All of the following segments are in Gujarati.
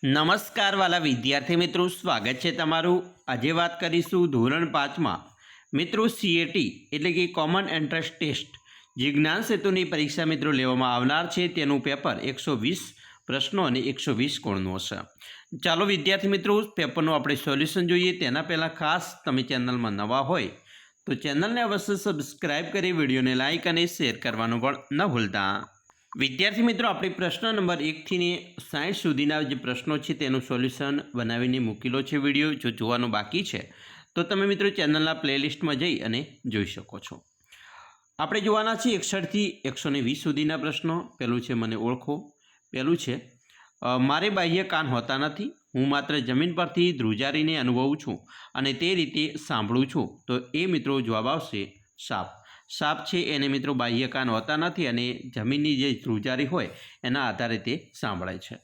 નમસ્કાર વાલા વિદ્યાર્થી મિત્રો, સ્વાગત છે તમારું। આજે વાત કરીશું ધોરણ 5માં મિત્રો સીએટી એટલે કે કોમન એન્ટ્રન્સ ટેસ્ટ જે જ્ઞાન સેતુની પરીક્ષા મિત્રો લેવામાં આવનાર છે તેનું પેપર 120 પ્રશ્નો અને 120 ગુણનું હશે। ચાલો વિદ્યાર્થી મિત્રો પેપરનું આપણે સોલ્યુશન જોઈએ। તેના પહેલાં ખાસ તમે ચેનલમાં નવા હોય તો ચેનલને અવશ્ય સબસ્ક્રાઇબ કરી વિડીયોને લાઇક અને શેર કરવાનું પણ ન ભૂલતા। વિદ્યાર્થી મિત્રો આપણે પ્રશ્ન નંબર 1 થી 60 સુધીના જે પ્રશ્નો છે તેનું સોલ્યુશન બનાવીને મૂકેલો છે વિડીયો। જો જોવાનું બાકી છે તો તમે મિત્રો ચેનલના પ્લેલિસ્ટમાં જઈ અને જોઈ શકો છો। આપણે જોવાના છે 61 થી 120 સુધીના પ્રશ્નો। પહેલું છે મને ઓળખો। પહેલું છે મારે બાહ્ય કાન હોતા નથી, હું માત્ર જમીન પરથી ધ્રુજારીને અનુભવું છું અને તે રીતે સાંભળું છું। તો એ મિત્રો જવાબ આવશે સાપ। સાપ છે એને મિત્રો બાહ્ય કાન હોતા નથી અને જમીનની જે ધ્રુજારી હોય એના આધારે તે સાંભળે છે।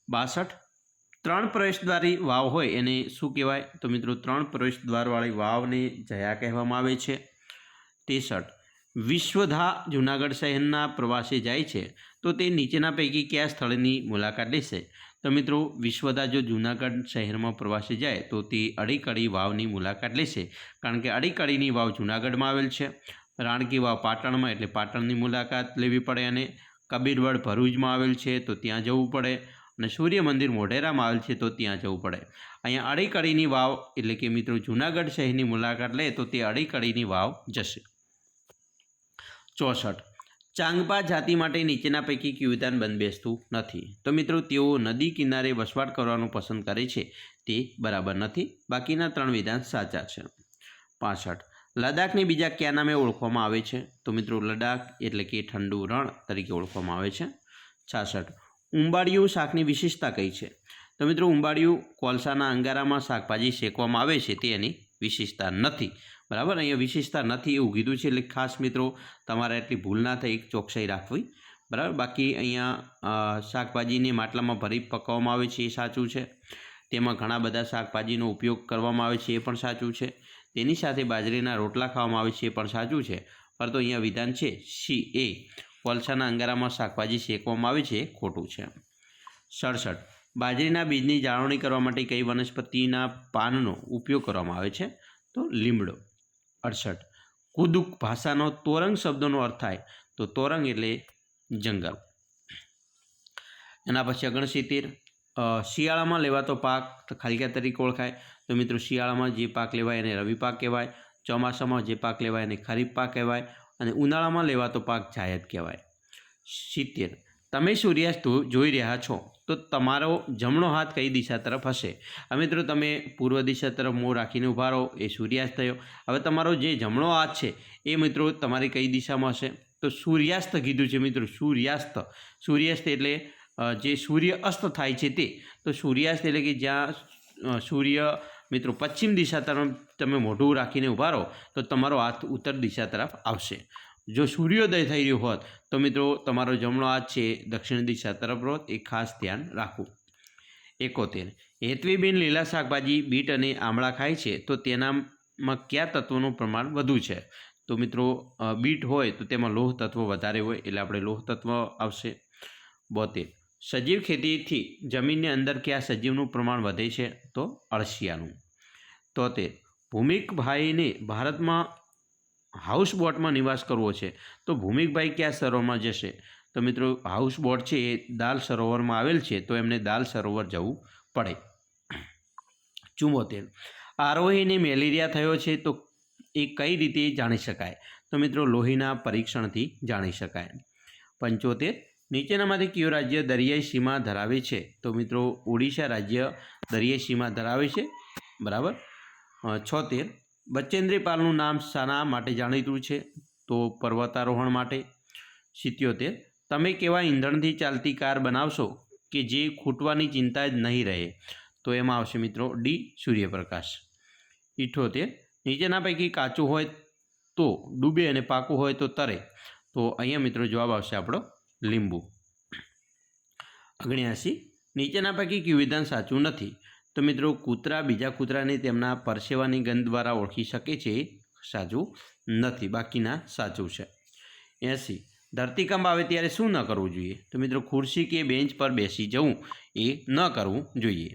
62 ત્રણ પ્રવેશદ્વારી વાવ હોય એને શું કહેવાય? તો મિત્રો ત્રણ પ્રવેશદ્વારવાળી વાવને જયા કહેવામાં આવે છે। 63 વિશ્વધા જૂનાગઢ શહેરના પ્રવાસે જાય છે તો તે નીચેના પૈકી કયા સ્થળની મુલાકાત લેશે? તો મિત્રો વિશ્વધા જો જૂનાગઢ શહેરમાં પ્રવાસે જાય તો તે અડીકડી વાવની મુલાકાત લેશે, કારણ કે અડીકડીની વાવ જૂનાગઢમાં આવેલ છે। રાણકી વાવ પાટણમાં એટલે પાટણની મુલાકાત લેવી પડે, અને કબીરવડ ભરૂચમાં આવેલ છે તો ત્યાં જવું પડે, અને સૂર્ય મંદિર મોઢેરામાં આવેલ છે તો ત્યાં જવું પડે। અહીંયા અડીકડીની વાવ એટલે કે મિત્રો જૂનાગઢ શહેરની મુલાકાત લે તો તે અડીકડીની વાવ જશે। 64 ચાંગપા જાતિ માટે નીચેના પૈકી કયું વિધાન બંધબેસતું નથી? તો મિત્રો તેઓ નદી કિનારે વસવાટ કરવાનું પસંદ કરે છે તે બરાબર નથી, બાકીના ત્રણ વિધાન સાચા છે। 65 લદ્દાખને બીજા કયા નામે ઓળખવામાં આવે છે? તો મિત્રો લદ્દાખ એટલે કે ઠંડુ રણ તરીકે ઓળખવામાં આવે છે। 66 ઉંબાડિયું શાકની વિશેષતા કઈ છે? તો મિત્રો ઉંબાડિયું કોલસાના અંગારામાં શાકભાજી શેકવામાં આવે છે તે એની વિશેષતા નથી, બરાબર। અહીંયા વિશેષતા નથી એવું કીધું છે, એટલે ખાસ મિત્રો તમારે એટલી ભૂલ ના થઈ, ચોકસાઈ રાખવી, બરાબર। બાકી અહીંયા શાકભાજીને માટલામાં ભરી પકાવવામાં આવે છે એ સાચું છે, તેમાં ઘણા બધા શાકભાજીનો ઉપયોગ કરવામાં આવે છે એ પણ સાચું છે, તેની સાથે બાજરીના રોટલા ખાવામાં આવે છે એ પણ સાચું છે, પરંતુ અહીંયા વિધાન છે સી એ કોલસાના અંગારામાં શાકભાજી શેકવામાં આવે છે એ ખોટું છે। 67 બાજરીના બીજની જાળવણી કરવા માટે કઈ વનસ્પતિના પાનનો ઉપયોગ કરવામાં આવે છે? તો લીમડો। 68 કુદુક ભાષાનો તોરંગ શબ્દનો અર્થ થાય? તો તોરંગ એટલે જંગલ। એના પછી 69 શિયાળામાં લેવાતો પાક ખાલિયા તરીકે ઓળખાય? તો મિત્રો શિયાળામાં જે પાક લેવાય એને રવિ પાક કહેવાય, ચોમાસામાં જે પાક લેવાય એને ખરીફ પાક કહેવાય, અને ઉનાળામાં લેવાતો પાક જાયદ કહેવાય। 70 તમે સૂર્યાસ્ત જોઈ રહ્યા છો તો તમારો જમણો હાથ કઈ દિશા તરફ હશે? હવે મિત્રો તમે પૂર્વ દિશા તરફ મોં રાખીને ઊભા રહો, એ સૂર્યાસ્ત થયો। હવે તમારો જે જમણો હાથ છે એ મિત્રો તમારી કઈ દિશામાં હશે? તો સૂર્યાસ્ત કીધું છે મિત્રો, સૂર્યાસ્ત। સૂર્યાસ્ત એટલે જે સૂર્ય અસ્ત થાય છે તે, તો સૂર્યાસ્ત એટલે કે જ્યાં સૂર્ય મિત્રો પશ્ચિમ દિશા તરફ તમે મોઢું રાખીને ઊભા રહો તો તમારો હાથ ઉત્તર દિશા તરફ આવશે। જો સૂર્યોદય થઈ રહ્યો હોત તો મિત્રો તમારો જમણો હાથ છે દક્ષિણ દિશા તરફ હોત, એ ખાસ ધ્યાન રાખવું। 71 હેતવીબેન લીલા શાકભાજી બીટ અને આમળા ખાય છે તો તેનામાં કયા તત્વોનું પ્રમાણ વધુ છે? તો મિત્રો બીટ હોય તો તેમાં લોહ તત્વ વધારે હોય એટલે આપણે લોહ તત્વ આવશે। 72 સજીવ ખેતીથી જમીનની અંદર કયા સજીવનું પ્રમાણ વધે છે? તો અળસિયાનું। 73 ભૂમિકભાઈને ભારતમાં હાઉસબોટમાં નિવાસ કરવો છે તો ભૂમિકભાઈ કયા સરોવરમાં જશે? તો મિત્રો હાઉસબોટ છે એ દાલ સરોવરમાં આવેલ છે તો એમને દાલ સરોવર જવું પડે। 74 આરોહીને મેલેરિયા થયો છે તો એ કઈ રીતે જાણી શકાય? તો મિત્રો લોહીના પરીક્ષણથી જાણી શકાય। 75 નીચેનામાંથી કયું રાજ્ય દરિયાઈ સીમા ધરાવે છે? તો મિત્રો ઓડિશા રાજ્ય દરિયાઈ સીમા ધરાવે છે, બરાબર। 76 બચેન્દ્રી પાલનું નામ શાના માટે જાણીતું છે? તો પર્વતારોહણ માટે। 77 તમે કેવા ઈંધણથી ચાલતી કાર બનાવશો કે જે ખૂટવાની ચિંતા જ નહીં રહે? તો એમાં આવશે મિત્રો ડી સૂર્યપ્રકાશ। 78 નીચેના પૈકી કાચું હોય તો ડૂબે અને પાકું હોય તો તરે? તો અહીંયા મિત્રો જવાબ આવશે આપણો લીંબુ। 79 નીચેના પૈકી કયું વિધાન સાચું નથી? તો મિત્રો કૂતરા બીજા કૂતરાને તેમના પરસેવાની ગંધ દ્વારા ઓળખી શકે છે, સાચું નથી, બાકીના સાચું છે। 80 ધરતીકંપ આવે ત્યારે શું ન કરવું જોઈએ? તો મિત્રો ખુરશી કે બેન્ચ પર બેસી જવું એ ન કરવું જોઈએ.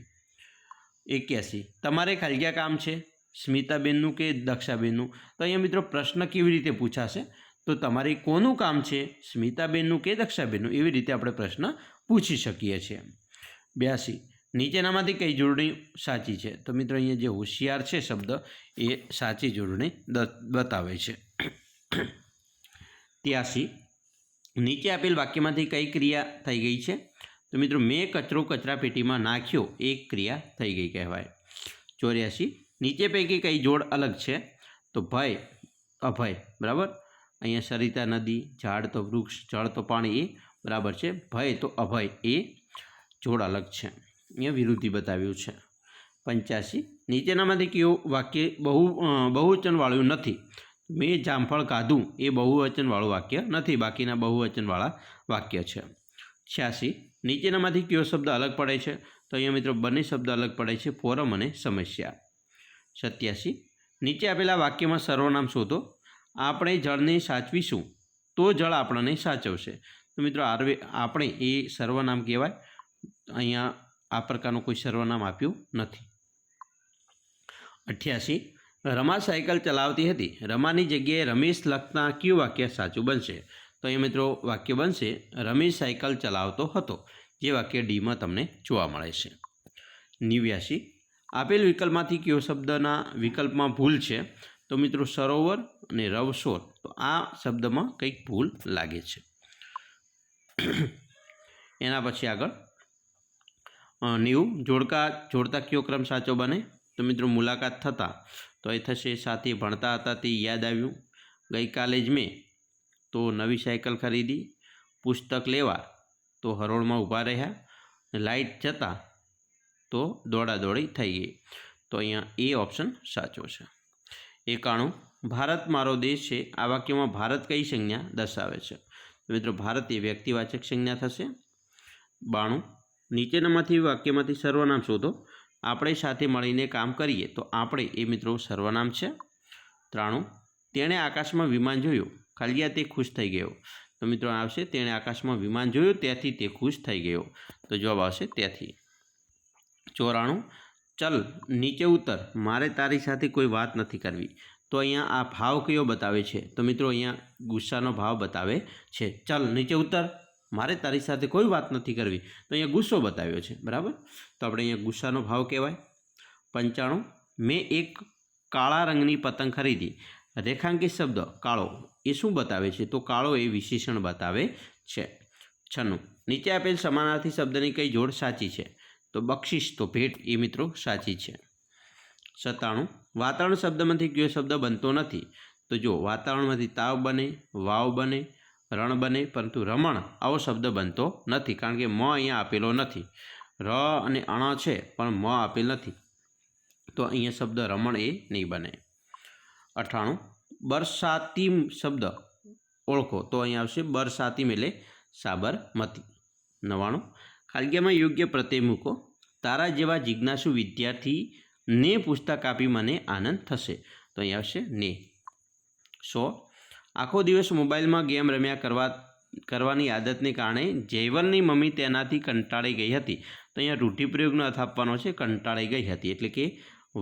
81 તમારે ખાલી કામ છે સ્મિતાબેનનું કે દક્ષાબેનનું? તો અહીંયા મિત્રો પ્રશ્ન કેવી રીતે પૂછાશે? તો તમારે કોનું કામ છે, સ્મિતાબેનનું કે દક્ષાબેનનું? એવી રીતે આપણે પ્રશ્ન પૂછી શકીએ છીએ. 82 નીચેનામાંથી કઈ જોડણી સાચી છે? તો મિત્રો અહીંયા જે હોશિયાર છે શબ્દ એ સાચી જોડણી બતાવે છે. 83 નીચે આપેલ વાક્યમાંથી કઈ ક્રિયા થઈ ગઈ છે? તો મિત્રો મેં કચરો કચરાપેટીમાં નાખ્યો એક ક્રિયા થઈ ગઈ કહેવાય. 84 નીચે પૈકી કઈ જોડ અલગ છે? તો ભય અભય, બરાબર. અહીંયા સરિતા નદી, ઝાડ તો વૃક્ષ, જળ તો પાણી, એ બરાબર છે. ભય તો અભય એ જોડ અલગ છે. અહીંયા વિરુદ્ધિ બતાવ્યું છે. 85 નીચેનામાંથી કયું વાક્ય બહુવચનવાળું નથી? મેં જામફળ ખાધું એ બહુવચનવાળું વાક્ય નથી, બાકીના બહુવચનવાળા વાક્ય છે. 86 નીચેનામાંથી કયો શબ્દ અલગ પડે છે? તો અહીંયા મિત્રો બંને શબ્દ અલગ પડે છે, ફોરમ અને સમસ્યા. 87 નીચે આપેલા વાક્યમાં સર્વનામ શોધો. આપણે જળને સાચવીશું તો જળ આપણને સાચવશે. તો મિત્રો આપણે એ સર્વનામ કહેવાય. અહીંયા આ પ્રકારનું કોઈ સર્વનામ આપ્યું નથી. 88 રમા સાયકલ ચલાવતી હતી. રમાની જગ્યાએ રમેશ લખતા કયું વાક્ય સાચું બનશે? તો અહીંયા મિત્રો વાક્ય બનશે રમેશ સાયકલ ચલાવતો હતો, જે વાક્ય ડીમાં તમને જોવા મળે છે. 89 આપેલ વિકલ્પમાંથી કયો શબ્દના વિકલ્પમાં ભૂલ છે? તો મિત્રો સરોવર અને રવસોર, તો આ શબ્દમાં કંઈક ભૂલ લાગે છે. એના પછી આગળ 90 જોડતા કયો ક્રમ સાચો બને? તો મિત્રો મુલાકાત થતાં, તો એ થશે સાથે ભણતા હતા તે યાદ આવ્યું. ગઈકાલે જ મેં તો નવી સાયકલ ખરીદી. પુસ્તક લેવા તો હરોળમાં ઊભા રહ્યા. લાઇટ જતાં તો દોડાદોડી થઈ ગઈ. તો અહીંયા એ ઓપ્શન સાચો છે. 91 ભારત મારો દેશ છે. આ વાક્યમાં ભારત કઈ સંજ્ઞા દર્શાવે છે? તો મિત્રો ભારત એ વ્યક્તિવાચક સંજ્ઞા થશે. 92 નીચેનામાંથી વાક્યમાંથી સર્વનામ શોધો. આપણે સાથે મળીને કામ કરીએ તો આપણે એ મિત્રો સર્વનામ છે. 93 તેણે આકાશમાં વિમાન જોયું. ખાલિયા તે ખુશ થઈ ગયો. તો મિત્રો આવશે તેણે આકાશમાં વિમાન જોયું ત્યાંથી તે ખુશ થઈ ગયો. તો જવાબ આવશે ત્યાંથી. 94 ચલ નીચે ઉતર, મારે તારી સાથે કોઈ વાત નથી કરવી. તો અહીંયા આ ભાવ કયો બતાવે છે? તો મિત્રો અહીંયા ગુસ્સાનો ભાવ બતાવે છે. ચલ નીચે ઉતર, મારે તારી સાથે કોઈ વાત નથી કરવી. તો અહીંયા ગુસ્સો બતાવ્યો છે, બરાબર. તો આપણે અહીંયા ગુસ્સાનો ભાવ કહેવાય. 95 મેં એક કાળા રંગની પતંગ ખરીદી. રેખાંકિત શબ્દ કાળો એ શું બતાવે છે? તો કાળો એ વિશેષણ બતાવે છે. 96 નીચે આપેલ સમાનાર્થી શબ્દની કઈ જોડ સાચી છે? તો બક્ષિસ તો ભેટ એ મિત્રો સાચી છે. 97 વાતાવરણ શબ્દમાંથી કયો શબ્દ બનતો નથી? તો જો વાતાવરણમાંથી તાવ બને, વાવ બને, રણ બને, પરંતુ રમણ આવો શબ્દ બનતો નથી, કારણ કે મ અહીંયા આપેલો નથી. ર અને અણ છે પણ મ આપેલ નથી, તો અહીંયા શબ્દ રમણ એ નહીં બને. 98 બરસાતીમ શબ્દ ઓળખો. તો અહીંયા આવશે બરસાતીમ એટલે સાબરમતી. 99 ખાલી યોગ્ય પ્રત્યય મૂકો. તારા જેવા જિજ્ઞાસુ વિદ્યાર્થીને પુસ્તક આપી મને આનંદ થશે. તો અહીંયા આવશે ને. 100 આખો દિવસ મોબાઈલમાં ગેમ રમ્યા કરવાની આદતને કારણે જયવલની મમ્મી તેનાથી કંટાળી ગઈ હતી. તો અહીંયા રૂઢિપ્રયોગનો અર્થ આપવાનો છે કંટાળી ગઈ હતી, એટલે કે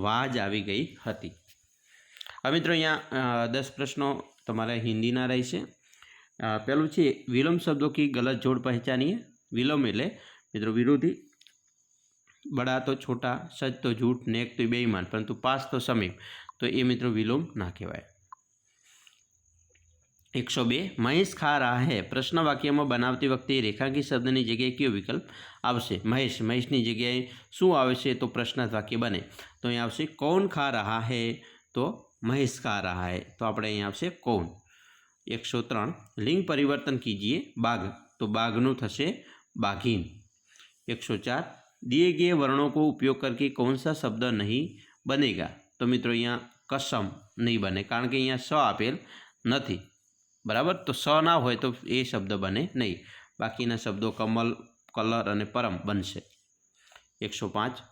વાજ આવી ગઈ હતી. હવે મિત્રો અહીંયા 10 પ્રશ્નો તમારા હિન્દીના રહેશે. પહેલું છે વિલોમ શબ્દો કી ગલત જોડ પહેચાનીએ. વિલોમ એટલે મિત્રો વિરોધી. બડા તો છોટા, સચ તો झूठ, नेक तो बेईमान, परंतु पास तो समीप, तो ये मित्रों विलोम ना कहेवाय. 102 महेश खा रहा है. प्रश्न वाक्य में बनावती वखते रेखांकित शब्दनी जगह क्यों विकल्प आवशे? महेशनी जगह शू आवशे? तो प्रश्नार्थ वाक्य बने. तो अहीं आवशे कौन खा रहा है? तो महेश खा रहा है. तो आपणे अहीं आवशे कौन. 103 लिंग परिवर्तन कीजिए. बाघ तो बाघनु थशे बाघीन. 104 दिए गए वर्णों को उपयोग करके कौन सा शब्द नहीं बनेगा? तो मित्रों यहाँ कसम नहीं बने, कारण के यहाँ स आपेल नहीं, बराबर. तो स ना हो तो ये शब्द बने नहीं. बाकीना शब्दों कमल, कलर और परम बनशे. 105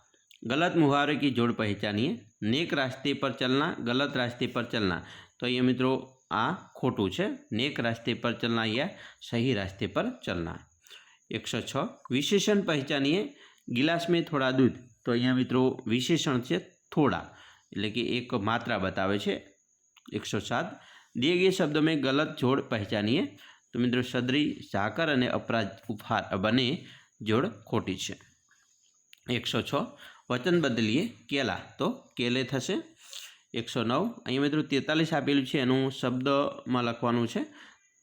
गलत मुहावरे की जोड़ पहचानिए. नेक रास्ते पर चलना, गलत रास्ते पर चलना. तो ये मित्रों आ खोटू है। नेक रास्ते पर चलना या सही रास्ते पर चलना। 106 विशेषण पहचानिए। गिलास में थोड़ा दूध, तो अहींया मित्रों विशेषण है थोड़ा, एटले कि एक मात्रा बतावे छे। 107 दिए गए शब्द में गलत जोड़ पहचानिए। तो मित्रों सदरी, साकर और अपराध उपहार बने जोड़ खोटी है। 106 वचन बदलिए। केला तो केले थशे। 109 अहीं मित्रों 43 आपेलू है, एनु शब्द में लखवानुं छे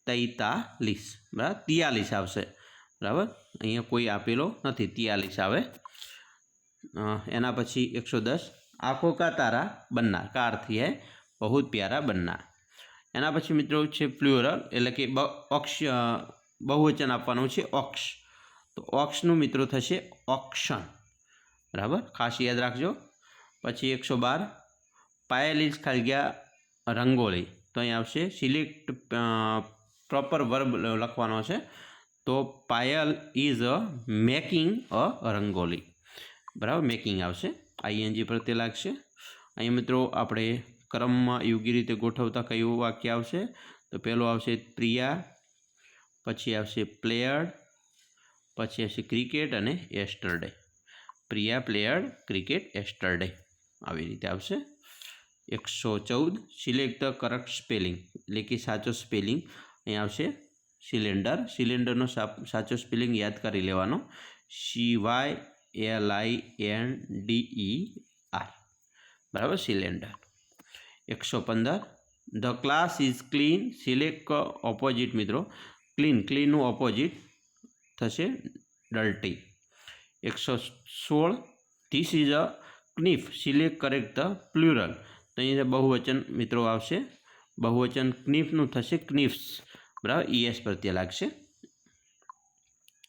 43, बराबर 43 आवशे, बराबर। अहीं कोई आपेलो नथी, 43 आवे। एना पछी 110 आँखों का तारा बनना, का अर्थ है बहुत प्यारा बनना। एना पछी मित्रों छे प्लुरल, एटले कि अक्ष बहुवचन आपवानुं छे अक्ष, तो अक्षनुं मित्रों थशे ऑक्शन, बराबर, खास याद राखजो। पछी 112 पायल इज खालिया रंगोली, तो अहीं आवशे सिलेक्ट प्रॉपर वर्ब लखवानो छे, तो पायल इज मेकिंग अ रंगोली, बराबर, मेकिंग आवशे, आईएनजी प्रत्ये लागशे। अहीं मित्रों आपणे क्रममां योग्य रीते गोठवता कयुं वाक्य आवशे, तो पहेलुं आवशे प्रिया, पछी आवशे प्लेयर्ड, पछी आवशे क्रिकेट अने येस्टरडे। प्रिया प्लेयर्ड क्रिकेट येस्टरडे, આવી રીતે આવશે। 114 સિલેક્ટ ધ કરેક્ટ સ્પેલિંગ, એટલે કે સાચો સ્પેલિંગ અહીં આવશે સિલિન્ડર। સિલિન્ડરનો સાચો સ્પેલિંગ યાદ કરી લેવાનો, CYLINDER, બરાબર, cylinder. 115 the class is clean, select opposite મિત્રો, ક્લીન, ક્લીનનું ઓપોઝિટ થશે dirty. 116 this is a knife, select correct the plural, तो अहीं बहुवचन मित्रों आवशे, बहुवचन क्निफनुं थशे क्निफ्स, बराबर, ES प्रत्ये लागशे।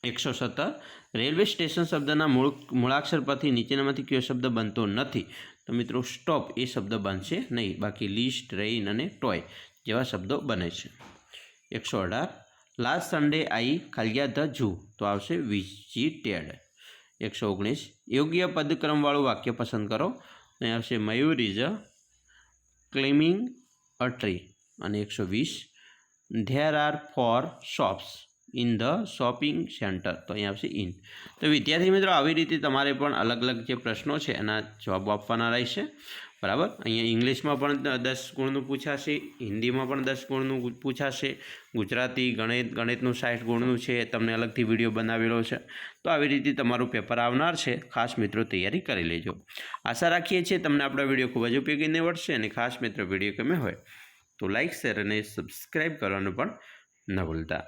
117 रेलवे स्टेशन शब्दना मूळाक्षर परथी नीचेनामांथी कयो शब्द बनतो नथी, तो मित्रों स्टॉप ए शब्द बनशे नहीं, बाकी लिस्ट, रेन अने टॉय जेवा शब्दों बने छे। 118 लास्ट संडे आई खालिया ध जू, तो आवशे विजिटेड। 119 योग्य पदक्रमवाळुं वाक्य पसंद करो, तो अहीं आवशे मयूर इज क्लाइम्बिंग अ ट्री। अने 120 देर आर 4 शॉप्स इन ध शॉपिंग सेंटर, तो अहीं आवशे इन। तो विद्यार्थी मित्रों आवी रीते तमारे पण अलग अलग जे प्रश्नों छे एना जवाब आपवाना रहेशे, बराबर। अहीं इंग्लिश में पण 10 गुणनुं पूछाशे, हिंदी में पण 10 गुणनुं पूछाशे, गुजराती गणितनुं 60 गुणनुं छे, तमने अलगथी विडियो बनावेलो छे। तो આવી રીતે તમારું પેપર આવનાર છે, ખાસ મિત્રો તૈયારી કરી લેજો। આશા રાખીએ છીએ તમને આપણો વિડીયો ખૂબ જ ઉપયોગી નીવડશે, અને ખાસ મિત્રો વિડીયો ગમે હોય તો લાઇક, શેર અને સબસ્ક્રાઈબ કરવાનું પણ ન ભૂલતા।